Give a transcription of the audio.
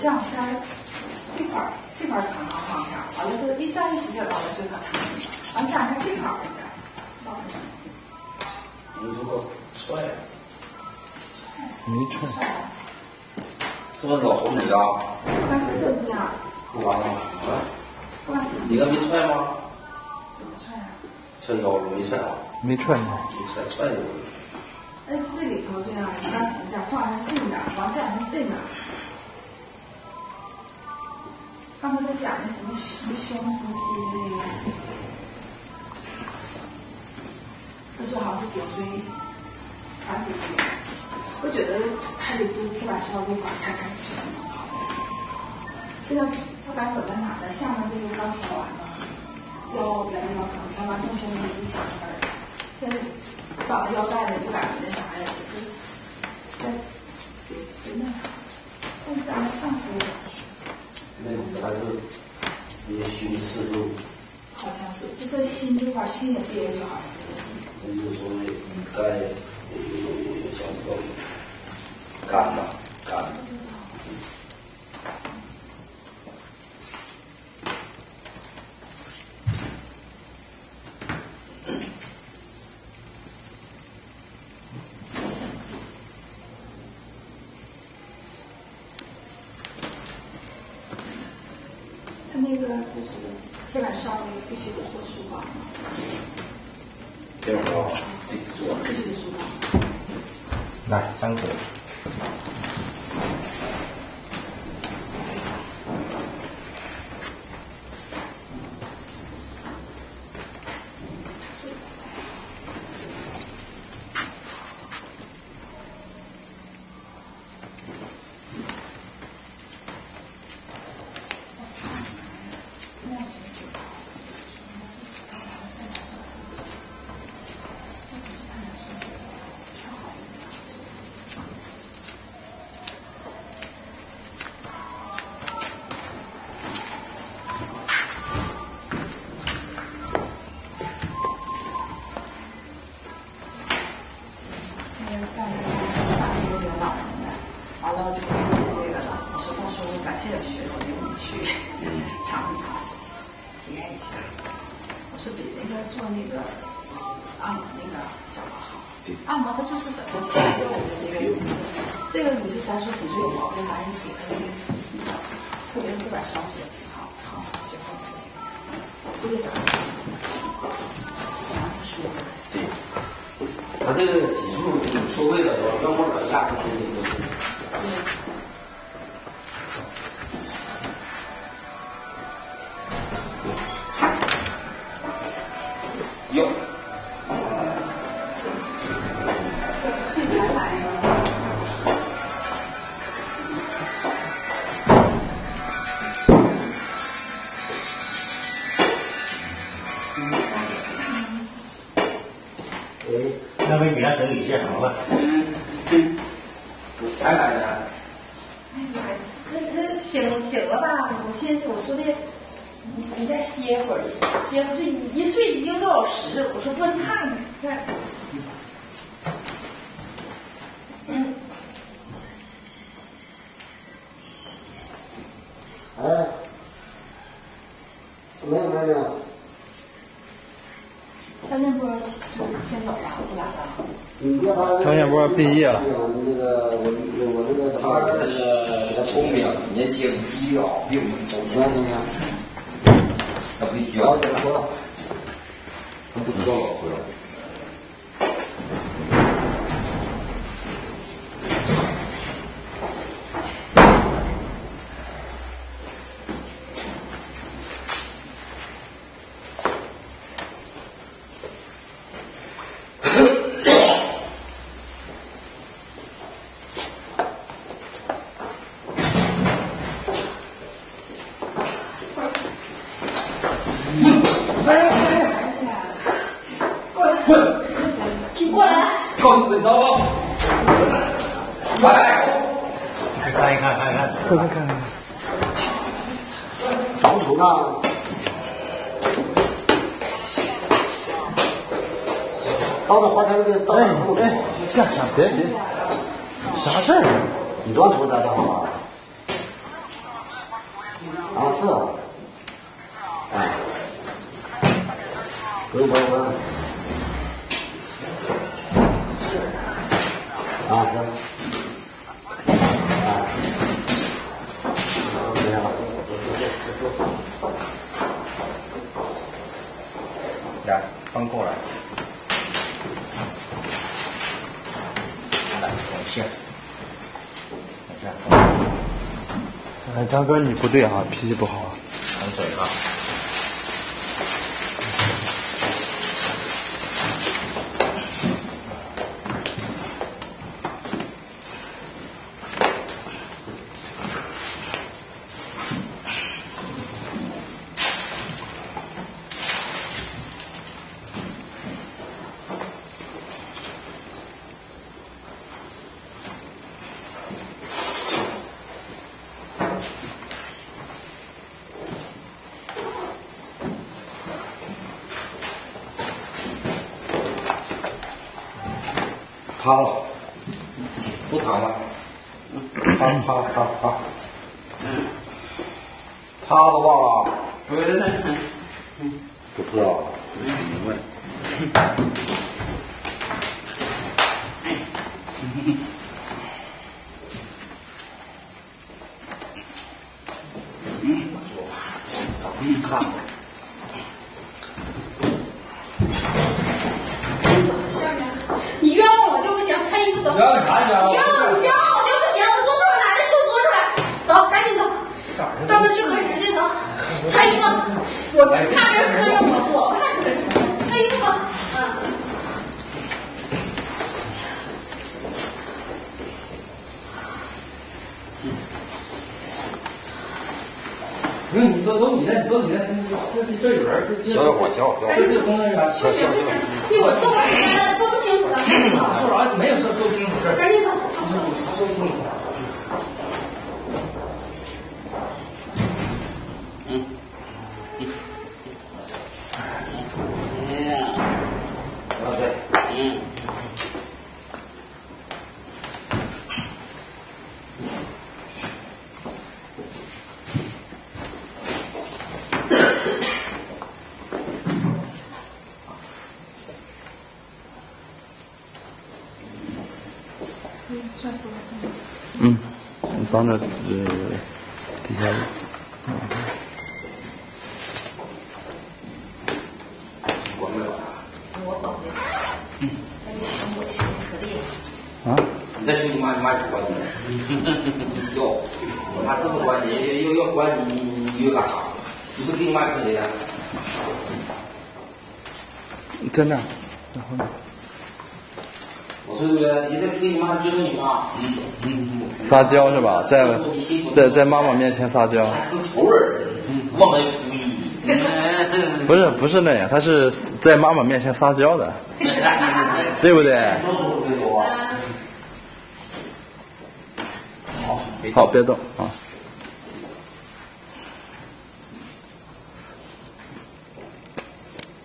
这样开气块长长片，完了是一站一起就到了最可烫，完这样开气块应该。你这个踹，没踹，是不是老红你啊？那是这样。不完了，不管是你那没踹吗？怎么踹啊？踹腰了没踹啊？没踹呢。没踹的。哎，这里头这样，你要什么叫放在这面，往这样是这面。他们在讲那什么胸什么肌那个，他说好像是颈椎长脊椎，我觉得还得是不管烧这块开开去好。现在不管走在哪的，下面这个刚调完了，腰原来腰疼，调完重心一小分儿，现在绑腰带的不敢那啥呀，只是在别那啥，但是咱们上学有点去。那还是也胸刺肉，好像是，就这心这块心也憋屈，好像是。有时候该有小道理，干吧干吧。那个就是铁板烧那个必须得做书包，这会儿自己做，必须得书包。来3口。完了就那个了，我说到时候咱现在学，我领你去尝一尝，体验一下。我说比那个做那个就是按摩那个效果好。按摩它就是怎么给我的这个你是咱说脊椎有毛病，咱也给他那个比较，特别是不管烧学挺好，好学会的那个，特别讲究，讲究舒服。对，他这个技术无所谓的，要不软压这些都是。有。那没给他整理些好了。才来的。哎呀，这醒了吧？我说的，你再歇会儿，歇会儿，这一睡1个多小时。我说不能看看。哎，没有。张建波就先走了，不来了。张建波毕业了。那个我这个他聪明，年轻机灵，并不聪明。行，他不需好，要，给他说了。他不需要老师了。告诉本招吧。来，看一看。看。床头呢？到这花台这个到哪不哎，别，啥事儿？你装头咱干嘛？啊，是啊。哎。不用。啊，行。啊。这样。来，翻过来。来，往线。哎，张哥，你不对啊，脾气不好啊。张嘴啊。趴了，不躺了。趴。趴的吧？不是啊。明白。看。你冤枉我就不行，穿衣服走。冤枉啥冤枉？冤枉我就不行，我都说了哪里都说出来，走，赶紧走，咱们去喝时间走，穿衣服，我怕人磕着我怕磕着，穿衣服走，你走你的，这有人，小伙，这工作人员，不行，一会儿说话时间了，说不清楚了，赶紧走。说啥没有说不清楚事儿，赶紧走，说不清楚。你帮着底下。我懂的。那就行，我去可厉害。啊？你再兄弟妈就管你。要，他这么管你，要管你又干啥？你不给你妈可怜？在那，然后呢？我说你再给你妈追着你妈。撒娇是吧？在妈妈面前撒娇。还成仇人，忘了故意。不是那样，他是在妈妈面前撒娇的，对不对？好，别动啊。